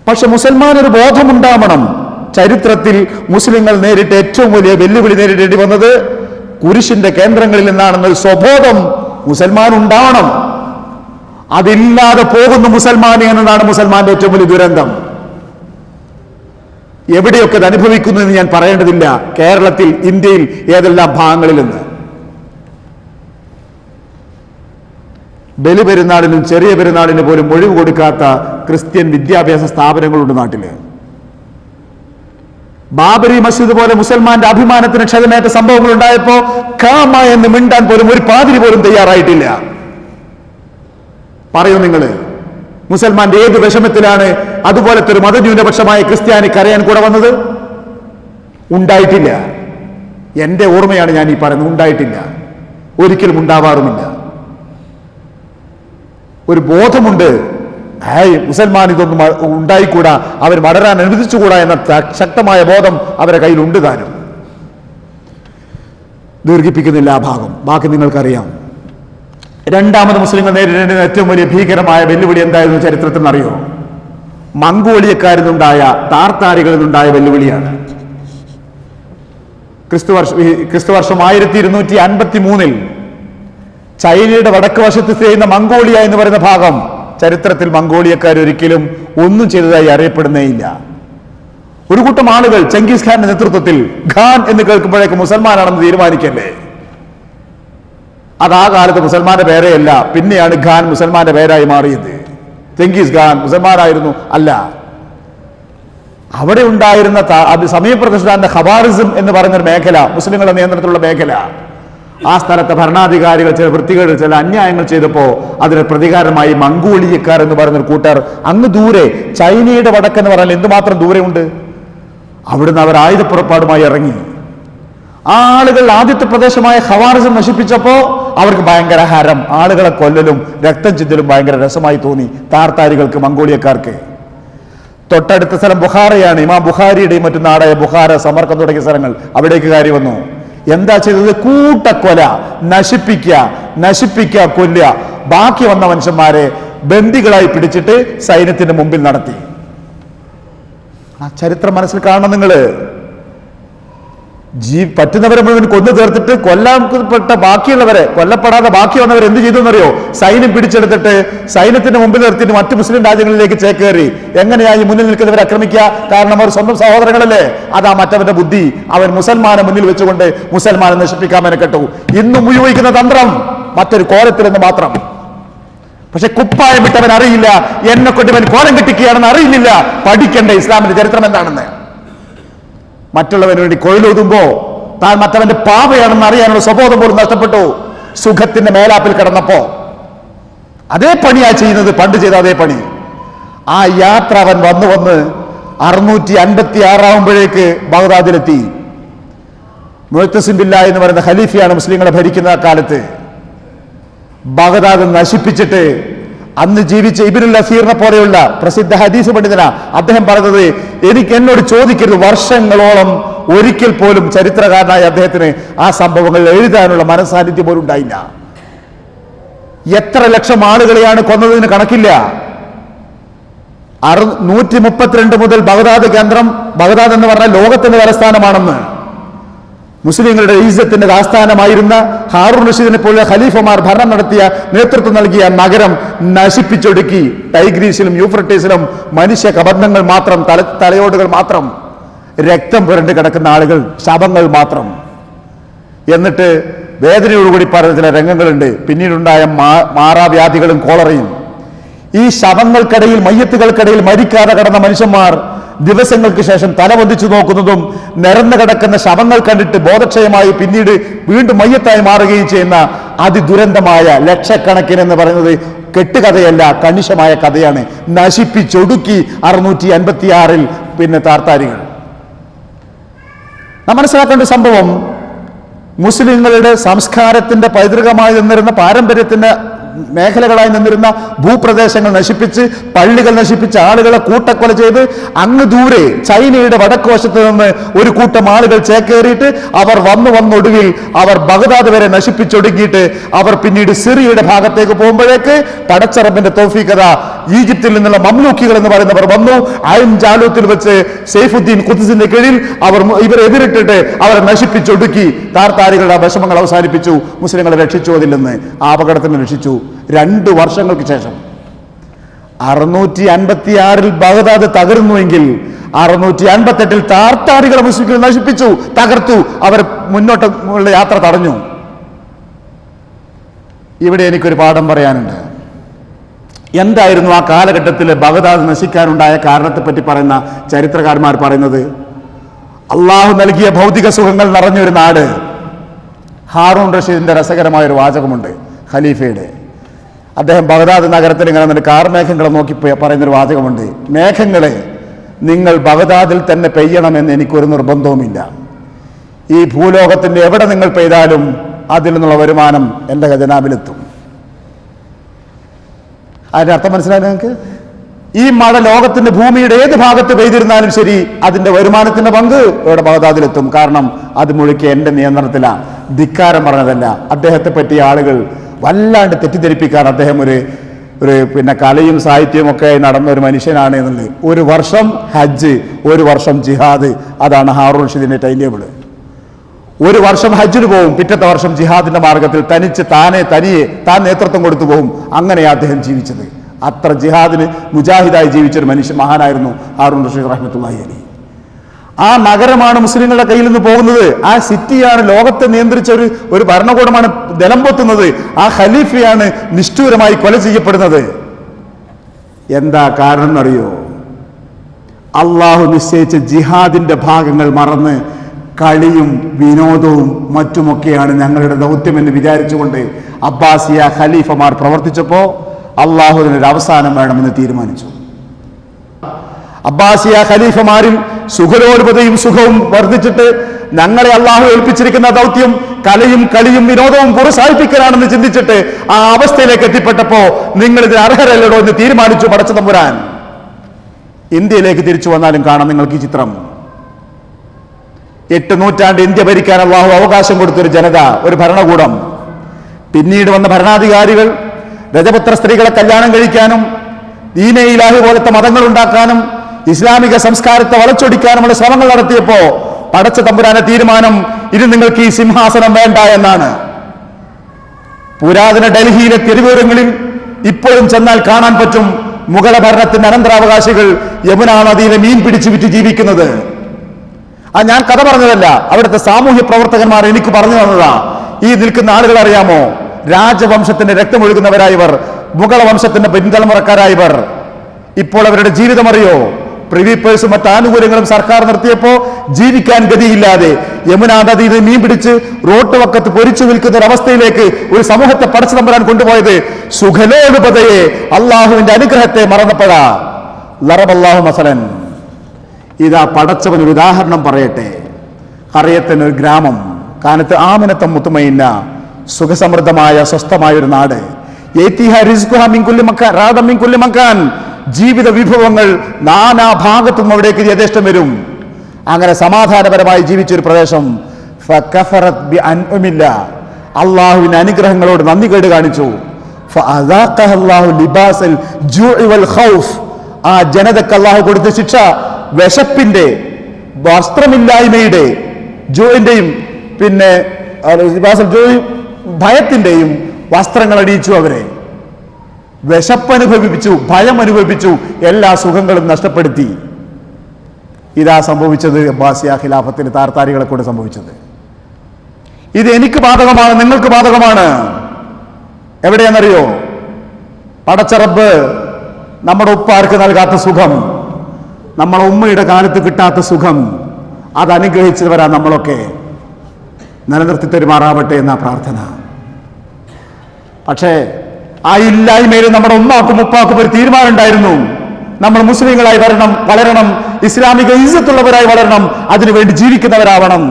പക്ഷെ മുസൽമാൻ ഒരു ബോധമുണ്ടാവണം. ചരിത്രത്തിൽ മുസ്ലിങ്ങൾ നേരിട്ട ഏറ്റവും വലിയ വെല്ലുവിളി നേരിടേണ്ടി വന്നത് കുരിശിന്റെ കേന്ദ്രങ്ങളിൽ നിന്നാണെന്നൊരു സ്വബോധം മുസൽമാൻ ഉണ്ടാവണം. അതില്ലാതെ പോകുന്ന മുസൽമാനി എന്നതാണ് മുസൽമാന്റെ ഏറ്റവും വലിയ ദുരന്തം. എവിടെയൊക്കെ അത് അനുഭവിക്കുന്നു എന്ന് ഞാൻ പറയേണ്ടതില്ല. കേരളത്തിൽ, ഇന്ത്യയിൽ ഏതെല്ലാം ഭാഗങ്ങളിൽ നിന്ന്. ബലിപെരുന്നാളിനും ചെറിയ പെരുന്നാളിന് പോലും ഒഴിവ് കൊടുക്കാത്ത ക്രിസ്ത്യൻ വിദ്യാഭ്യാസ സ്ഥാപനങ്ങളുണ്ട് നാട്ടില്. ബാബരി മസ്ജിദ് പോലെ മുസൽമാന്റെ അഭിമാനത്തിന് ക്ഷതമേറ്റ സംഭവങ്ങൾ ഉണ്ടായപ്പോ കാമ എന്ന് മിണ്ടാൻ പോലും ഒരു പാതിരി പോലും തയ്യാറായിട്ടില്ല. പറയൂ നിങ്ങള്, മുസൽമാന്റെ ഏത് വിഷമത്തിലാണ് അതുപോലത്തെ ഒരു മതന്യൂനപക്ഷമായ ക്രിസ്ത്യാനി കരയാൻ കൂടെ വന്നത്? ഉണ്ടായിട്ടില്ല. എന്റെ ഓർമ്മയാണ് ഞാൻ ഈ പറയുന്നത്. ഉണ്ടായിട്ടില്ല, ഒരിക്കലും ഉണ്ടാവാറുമില്ല. ഒരു ബോധമുണ്ട്, മുസൽമാൻ ഇതൊന്നും ഉണ്ടായിക്കൂടാ, അവർ വളരാൻ അനുവദിച്ചുകൂടാ എന്ന ശക്തമായ ബോധം അവരെ കയ്യിലുണ്ട് താനും. ദീർഘിപ്പിക്കുന്നില്ല ആ ഭാഗം, ബാക്കി നിങ്ങൾക്കറിയാം. രണ്ടാമത് മുസ്ലിങ്ങൾ നേരിടേണ്ട ഏറ്റവും വലിയ ഭീകരമായ വെല്ലുവിളി എന്തായിരുന്നു ചരിത്രത്തിൽ അറിയോ? മംഗോളിയക്കാരിൽ നിന്നുണ്ടായ, താർത്താരികളിൽ നിന്നുണ്ടായ വെല്ലുവിളിയാണ്. ക്രിസ്തുവർഷം 1253 ചൈനയുടെ വടക്ക് വശത്ത് സ്ഥിതി ചെയ്യുന്ന മംഗോളിയ എന്ന് പറയുന്ന ഭാഗം ചരിത്രത്തിൽ മംഗോളിയക്കാർ ഒരിക്കലും ഒന്നും ചെയ്തതായി അറിയപ്പെടുന്നേയില്ല. ഒരു കൂട്ടം ആളുകൾ ചെങ്കിസ് ഖാന്റെ നേതൃത്വത്തിൽ, ഖാൻ എന്ന് കേൾക്കുമ്പോഴേക്ക് മുസൽമാനാണെന്ന് തീരുമാനിക്കല്ലേ? അത് ആ കാലത്ത് മുസൽമാന്റെ പേരെയല്ല, പിന്നെയാണ് ഖാൻ മുസൽമാന്റെ പേരായി മാറിയത്. ചെങ്കിസ് ഖാൻ മുസൽമാനായിരുന്നു അല്ല. അവിടെ ഉണ്ടായിരുന്ന സമീപപ്രദേശത്തിന്റെ ഖവാറിസം എന്ന് പറയുന്നൊരു മേഖല, മുസ്ലിങ്ങളുടെ നിയന്ത്രണത്തിലുള്ള മേഖല, ആ സ്ഥലത്തെ ഭരണാധികാരികൾ ചില വൃത്തികേട്, ചില അന്യായങ്ങൾ ചെയ്തപ്പോ അതിന് പ്രതികാരമായി മംഗോളിയക്കാർ എന്ന് പറയുന്നൊരു കൂട്ടർ അങ്ങ് ദൂരെ, ചൈനയുടെ വടക്കെന്ന് പറഞ്ഞാൽ എന്തുമാത്രം ദൂരമുണ്ട്, അവിടുന്ന് അവർ ആയുധപ്പുറപ്പാടുമായി ഇറങ്ങി. ആ ആളുകൾ ആദ്യത്തെ പ്രദേശമായ ഖവാറിസം നശിപ്പിച്ചപ്പോ അവർക്ക് ഭയങ്കര ഹരം, ആളുകളെ കൊല്ലലും രക്തം ചിന്തലും ഭയങ്കര രസമായി തോന്നി താർത്താരികൾക്ക്, മംഗോളിയക്കാർക്ക്. തൊട്ടടുത്ത സ്ഥലം ബുഖാറയാണ്. ഇമാം ബുഖാരിയുടെയും മറ്റു നാടായ ബുഖാര, സമർക്കം തുടങ്ങിയ സ്ഥലങ്ങൾ, അവിടേക്ക് കയറി വന്നു. എന്താ ചെയ്തത്? കൂട്ടക്കൊല, നശിപ്പിക്കുക, കൊല്ലുക. ബാക്കി വന്ന മനുഷ്യന്മാരെ ബന്ദികളായി പിടിച്ചിട്ട് സൈന്യത്തിന്റെ മുമ്പിൽ നടത്തി. ആ ചരിത്രം മനസ്സിൽ കാണണം നിങ്ങള്. പറ്റുന്നവരെ മുഴുവൻ കൊന്നു തീർത്തിട്ട് കൊല്ലപ്പെട്ട ബാക്കിയുള്ളവരെ, കൊല്ലപ്പെടാതെ ബാക്കി വന്നവർ എന്ത് ചെയ്തു എന്നറിയോ? സൈന്യം പിടിച്ചെടുത്തിട്ട് സൈന്യത്തിന്റെ മുമ്പിൽ നിർത്തിയിട്ട് മറ്റു മുസ്ലിം രാജ്യങ്ങളിലേക്ക് ചേക്കേറി. എങ്ങനെയാ ഈ മുന്നിൽ നിൽക്കുന്നവരെ ആക്രമിക്കുക? കാരണം അവർ സ്വന്തം സഹോദരങ്ങളല്ലേ. അതാ മറ്റവന്റെ ബുദ്ധി. അവൻ മുസൽമാനെ മുന്നിൽ വെച്ചുകൊണ്ട് മുസൽമാനെ നശിപ്പിക്കാൻ മെനക്കെട്ടു. ഇന്നും ഉപയോഗിക്കുന്ന തന്ത്രം മറ്റൊരു കോലത്തിൽ എന്ന് മാത്രം. പക്ഷെ കുപ്പായം വിട്ടവൻ അറിയില്ല, എന്നെ കൊണ്ട് ഇവൻ കോലം കെട്ടിക്കുകയാണെന്ന് അറിയില്ല. പഠിക്കണ്ടേ ഇസ്ലാമിന്റെ ചരിത്രം എന്താണെന്ന്? മറ്റുള്ളവന് വേണ്ടി കൊഴിലൂതുമ്പോ താൻ മറ്റവന്റെ പാവയാണെന്ന് അറിയാനുള്ള സ്വബോധം പോലും നഷ്ടപ്പെട്ടു. സുഖത്തിന്റെ മേലാപ്പിൽ കിടന്നപ്പോ അതേ പണിയാ ചെയ്യുന്നത്, പണ്ട് ചെയ്ത അതേ പണി. ആ യാത്ര അവൻ വന്ന് 656 ബഗ്ദാദിലെത്തി. മുഅ്തസിം ബില്ലാഹി എന്ന് പറയുന്ന ഖലീഫയാണ് മുസ്ലിങ്ങളെ ഭരിക്കുന്ന കാലത്ത്. ബഗ്ദാദ് നശിപ്പിച്ചിട്ട് അന്ന് ജീവിച്ച ഇബ്നുൽ അസീറിനെ പോലെയുള്ള പ്രസിദ്ധ ഹദീസ് പണ്ഡിതനാ. അദ്ദേഹം പറഞ്ഞത്, എന്നോട് ചോദിക്കരുത്, വർഷങ്ങളോളം ഒരിക്കൽ പോലും ചരിത്രകാരനായ അദ്ദേഹത്തിന് ആ സംഭവങ്ങൾ എഴുതാനുള്ള മനസ്സാന്നിധ്യം പോലും ഉണ്ടായില്ല. എത്ര ലക്ഷം ആളുകളെയാണ് കൊന്നതിന് കണക്കില്ല. 132 മുതൽ ബഗ്ദാദ് കേന്ദ്രം, ബഗ്ദാദ് എന്ന് പറഞ്ഞാൽ ലോകത്തിന്റെ തലസ്ഥാനമാണെന്ന്, മുസ്ലിങ്ങളുടെ ഈസത്തിന്റെ ആസ്ഥാനമായിരുന്ന ഹാറൂൺ റഷീദിനെ പോലെ ഖലീഫമാർ ഭരണം നടത്തിയ, നേതൃത്വം നൽകിയ നഗരം നശിപ്പിച്ചൊടുക്കി. ടൈഗ്രീസിലും യൂഫ്രട്ടീസിലും മനുഷ്യ കബന്ധങ്ങൾ മാത്രം, തലയോടുകൾ മാത്രം, രക്തം പുരണ്ട് കിടക്കുന്ന ആളുകൾ, ശവങ്ങൾ മാത്രം. എന്നിട്ട് വേദനയോടുകൂടി പറഞ്ഞ ചില രംഗങ്ങളുണ്ട്. പിന്നീടുണ്ടായ മാറാവ്യാധികളും കോളറയും. ഈ ശവങ്ങൾക്കിടയിൽ, മയ്യത്തുകൾക്കിടയിൽ മരിക്കാതെ കിടന്ന മനുഷ്യന്മാർ ദിവസങ്ങൾക്ക് ശേഷം തലവൊന്നിച്ചു നോക്കുന്നതും നിരന്നു കിടക്കുന്ന ശവങ്ങൾ കണ്ടിട്ട് ബോധക്ഷയമായി പിന്നീട് വീണ്ടും മയ്യത്തായി മാറുകയും ചെയ്യുന്ന അതിദുരന്തമായ, ലക്ഷക്കണക്കിന് എന്ന് പറയുന്നത് കെട്ടുകഥയല്ല, കണിശമായ കഥയാണ്. നശിപ്പിച്ചൊടുക്കി 656 പിന്നെ താർത്താരികൾ. നാം മനസ്സിലാക്കേണ്ട സംഭവം, മുസ്ലിങ്ങളുടെ സംസ്കാരത്തിന്റെ പൈതൃകമായി നിന്നിരുന്ന, പാരമ്പര്യത്തിന്റെ മേഖലകളായി നിന്നിരുന്ന ഭൂപ്രദേശങ്ങൾ നശിപ്പിച്ച്, പള്ളികൾ നശിപ്പിച്ച്, ആളുകളെ കൂട്ടക്കൊല ചെയ്ത്, അങ്ങ് ദൂരെ ചൈനയുടെ വടക്ക് വശത്ത് നിന്ന് ഒരു കൂട്ടം ആളുകൾ ചേക്കേറിയിട്ട് അവർ വന്നൊടുവിൽ അവർ ബഗ്ദാദ് വരെ നശിപ്പിച്ചൊടുക്കിയിട്ട് അവർ പിന്നീട് സിറിയയുടെ ഭാഗത്തേക്ക് പോകുമ്പോഴേക്ക് പടച്ചറബിന്റെ തൗഫീഖത ഈജിപ്തിൽ നിന്നുള്ള മംലൂക്കികൾ എന്ന് പറയുന്നവർ വന്നു. ഐൻ ജാലൂത്തിൽ വെച്ച് സൈഫുദ്ദീൻ ഖുദ്സിന്റെ കീഴിൽ ഇവരെ എതിരിട്ടിട്ട് അവരെ നശിപ്പിച്ചൊടുക്കി. താർത്താരികളുടെ വിഷമങ്ങൾ അവസാനിപ്പിച്ചു, മുസ്ലിങ്ങളെ രക്ഷിച്ചു. അതിൽ നിന്ന് ആ അപകടത്തിന് രക്ഷിച്ചു. 2 വർഷങ്ങൾക്ക് ശേഷം 656 ബഗ്ദാദ് തകർന്നുവെങ്കിൽ 658 താർത്താരികളെ മുസ്ലിങ്ങൾ നശിപ്പിച്ചു, തകർത്തു, അവർ മുന്നോട്ടുള്ള യാത്ര തടഞ്ഞു. ഇവിടെ എനിക്കൊരു പാഠം പറയാനുണ്ട്. എന്തായിരുന്നു ആ കാലഘട്ടത്തിൽ ബഗ്ദാദ് നശിക്കാനുണ്ടായ കാരണത്തെപ്പറ്റി പറയുന്ന ചരിത്രകാരന്മാർ പറയുന്നത്? അള്ളാഹു നൽകിയ ഭൗതിക സുഖങ്ങൾ നിറഞ്ഞൊരു നാട്. ഹാറൂൺ റഷീദിന്റെ രസകരമായൊരു വാചകമുണ്ട് ഖലീഫയുടെ. അദ്ദേഹം ബഗ്ദാദ് നഗരത്തിൽ ഇങ്ങനെ കാർമേഘങ്ങളെ നോക്കി പറയുന്നൊരു വാചകമുണ്ട്: മേഘങ്ങളെ, നിങ്ങൾ ബഗ്ദാദിൽ തന്നെ പെയ്യണമെന്ന് എനിക്കൊരു നിർബന്ധവുമില്ല. ഈ ഭൂലോകത്തിന്റെ എവിടെ നിങ്ങൾ പെയ്താലും അതിൽ നിന്നുള്ള വരുമാനം എൻ്റെ ഖജനാവിലെത്തും. അതിന്റെ അർത്ഥം മനസ്സിലായി നിങ്ങൾക്ക്? ഈ മഴ ലോകത്തിന്റെ ഭൂമിയുടെ ഏത് ഭാഗത്ത് പെയ്തിരുന്നാലും ശരി, അതിന്റെ വരുമാനത്തിന്റെ പങ്ക് ഇവിടെ ബഗ്ദാദിലെത്തും. കാരണം അത് മുഴുക്കി എൻ്റെ നിയന്ത്രണത്തിലാണ്. ധിക്കാരം പറഞ്ഞതല്ല. അദ്ദേഹത്തെ പറ്റിയ ആളുകൾ വല്ലാണ്ട് തെറ്റിദ്ധരിപ്പിക്കാൻ അദ്ദേഹം ഒരു കലയും സാഹിത്യവും ഒക്കെ നടന്ന ഒരു മനുഷ്യനാണ് എന്നുള്ളത്. 1 വർഷം ഹജ്ജ്, 1 വർഷം ജിഹാദ്. അതാണ് ഹാറൂൺ റഷീദിന്റെ ടൈം ടേബിൾ. 1 വർഷം ഹജ്ജിന് പോകും, പിറ്റത്തെ വർഷം ജിഹാദിന്റെ മാർഗത്തിൽ തനിയെ താൻ നേതൃത്വം കൊടുത്തു പോകും. അങ്ങനെയാണ് അദ്ദേഹം ജീവിച്ചത്. അത്ര ജിഹാദിന് മുജാഹിദായി ജീവിച്ചൊരു മഹാനായിരുന്നു ഹാറൂൺ റഷീദ് റഹ്മത്തുള്ളാഹി അലൈഹി. ആ നഗരമാണ് മുസ്ലിങ്ങളുടെ കയ്യിൽ നിന്ന് പോകുന്നത്. ആ സിറ്റിയാണ് ലോകത്തെ നിയന്ത്രിച്ച ഒരു ഭരണകൂടമാണ് നിലംപൊത്തുന്നത്. ആ ഖലീഫയാണ് നിഷ്ഠൂരമായി കൊല ചെയ്യപ്പെടുന്നത്. എന്താ കാരണം എന്നറിയോ? അള്ളാഹു നിശ്ചയിച്ച ജിഹാദിന്റെ ഭാഗങ്ങൾ മറന്ന് കളിയും വിനോദവും മറ്റുമൊക്കെയാണ് ഞങ്ങളുടെ ദൗത്യമെന്ന് വിചാരിച്ചുകൊണ്ട് അബ്ബാസിയ ഖലീഫമാർ പ്രവർത്തിച്ചപ്പോ അള്ളാഹുവിനൊരു അവസാനം വേണമെന്ന് തീരുമാനിച്ചു. അബ്ബാസിയ ഖലീഫമാരിൽ സുഖലോലുപതയും സുഖവും വർദ്ധിച്ചിട്ട് ഞങ്ങളെ അള്ളാഹു ഏൽപ്പിച്ചിരിക്കുന്ന ദൗത്യം കലയും കളിയും വിനോദവും പ്രോത്സാഹിപ്പിക്കലാണെന്ന് ചിന്തിച്ചിട്ട് ആ അവസ്ഥയിലേക്ക് എത്തിപ്പെട്ടപ്പോ നിങ്ങൾ ഇതിന് അർഹരല്ലടോ എന്ന് തീരുമാനിച്ചു പടച്ച തമ്പുരാൻ. ഇന്ത്യയിലേക്ക് തിരിച്ചു വന്നാലും കാണാം നിങ്ങൾക്ക് ഈ ചിത്രം. 8 നൂറ്റാണ്ട് ഇന്ത്യ ഭരിക്കാൻ അള്ളാഹു അവകാശം കൊടുത്തൊരു ജനത, ഒരു ഭരണകൂടം. പിന്നീട് വന്ന ഭരണാധികാരികൾ രജപുത്ര സ്ത്രീകളെ കല്യാണം കഴിക്കാനും ദീനെ ഇലാഹി പോലത്തെ മതങ്ങൾ ഉണ്ടാക്കാനും ഇസ്ലാമിക സംസ്കാരത്തെ വളച്ചൊടിക്കാനുമുള്ള ശ്രമങ്ങൾ നടത്തിയപ്പോ പടച്ച തമ്പുരാന്റെ തീരുമാനം ഇത് നിങ്ങൾക്ക് ഈ സിംഹാസനം വേണ്ട എന്നാണ്. പുരാതന ഡൽഹിയിലെ തെരുവോരങ്ങളിൽ ഇപ്പോഴും ചെന്നാൽ കാണാൻ പറ്റും മുഗള ഭരണത്തിന്റെ അനന്തരാവകാശികൾ യമുനാ നദിയിലെ മീൻ പിടിച്ചു വിറ്റ് ജീവിക്കുന്നത്. ഞാൻ കഥ പറഞ്ഞതല്ല, അവിടുത്തെ സാമൂഹ്യ പ്രവർത്തകന്മാർ എനിക്ക് പറഞ്ഞു തന്നതാ. ഈ നിൽക്കുന്ന ആളുകൾ അറിയാമോ? രാജവംശത്തിന്റെ രക്തമൊഴുകുന്നവരായവർ, മുഗള വംശത്തിന്റെ പിൻതലമുറക്കാരായവർ. ഇപ്പോൾ അവരുടെ ജീവിതം അറിയോ? പ്രിവി പേഴ്സും മറ്റ് ആനുകൂല്യങ്ങളും സർക്കാർ നിർത്തിയപ്പോ ജീവിക്കാൻ ഗതിയില്ലാതെ യമുനാ നദിയിൽ മീൻ പിടിച്ച് റോട്ട് വക്കത്ത് പൊരിച്ചു വിൽക്കുന്ന ഒരു അവസ്ഥയിലേക്ക് ഒരു സമൂഹത്തെ പടച്ചു തമ്പരാൻ കൊണ്ടുപോയത് സുഖലോലുപതയെ, അള്ളാഹുവിന്റെ അനുഗ്രഹത്തെ മറന്നപ്പെടാ. ലറബല്ലാഹു മസലൻ. ഇതാ പടച്ചവൻ ഒരു ഉദാഹരണം പറയട്ടെ. ഖറിയത്തിന് ഒരു ഗ്രാമം, കാനത്ത് ആമിനത്തം മുത്തുമയിന്ന, സുഖസമൃദ്ധമായ സ്വസ്ഥമായ ഒരു നാട്. ജീവിത വിഭവങ്ങൾ നാനാ ഭാഗത്തും അവിടേക്ക് യഥേഷ്ടം വരും. അങ്ങനെ സമാധാനപരമായി ജീവിച്ചൊരു പ്രദേശം. അള്ളാഹുവിന്റെ അനുഗ്രഹങ്ങളോട് നന്ദി കേട് കാണിച്ചു. ആ ജനതക്ക് അള്ളാഹു കൊടുത്ത ശിക്ഷ വിശപ്പിന്റെ, വസ്ത്രമില്ലായ്മയുടെ, ജോയിന്റെയും പിന്നെ ഭയത്തിന്റെയും വസ്ത്രങ്ങൾ അണിയിച്ചു. അവരെ വിശപ്പനുഭവിപ്പിച്ചു, ഭയം അനുഭവിപ്പിച്ചു, എല്ലാ സുഖങ്ങളും നഷ്ടപ്പെടുത്തി. ഇതാ സംഭവിച്ചത് അബ്ബാസിയ ഖിലാഫത്തിന് താർത്താരികളെ കൂടെ സംഭവിച്ചത്. ഇത് എനിക്ക് ബാധകമാണ്, നിങ്ങൾക്ക് ബാധകമാണ്. എവിടെയാണെന്നറിയോ? പടച്ചറബ് നമ്മുടെ ഉപ്പാർക്ക് നൽകാത്ത സുഖം, നമ്മളെ ഉമ്മയുടെ കാലത്ത് കിട്ടാത്ത സുഖം, അത് അനുഗ്രഹിച്ചവരാ നമ്മളൊക്കെ. നിലനിർത്തി തരുമാറാവട്ടെ എന്ന പ്രാർത്ഥന. പക്ഷേ ആ ഇല്ലായ്മയിൽ നമ്മുടെ ഉമ്മാക്കും ഉപ്പാക്കും ഒരു തീരുമാനം ഉണ്ടായിരുന്നു. നമ്മൾ മുസ്ലിങ്ങളായി വളരണം, ഇസ്ലാമിക ഇസ്സത്തുള്ളവരായി വളരണം, അതിനുവേണ്ടി ജീവിക്കുന്നവരാവണം.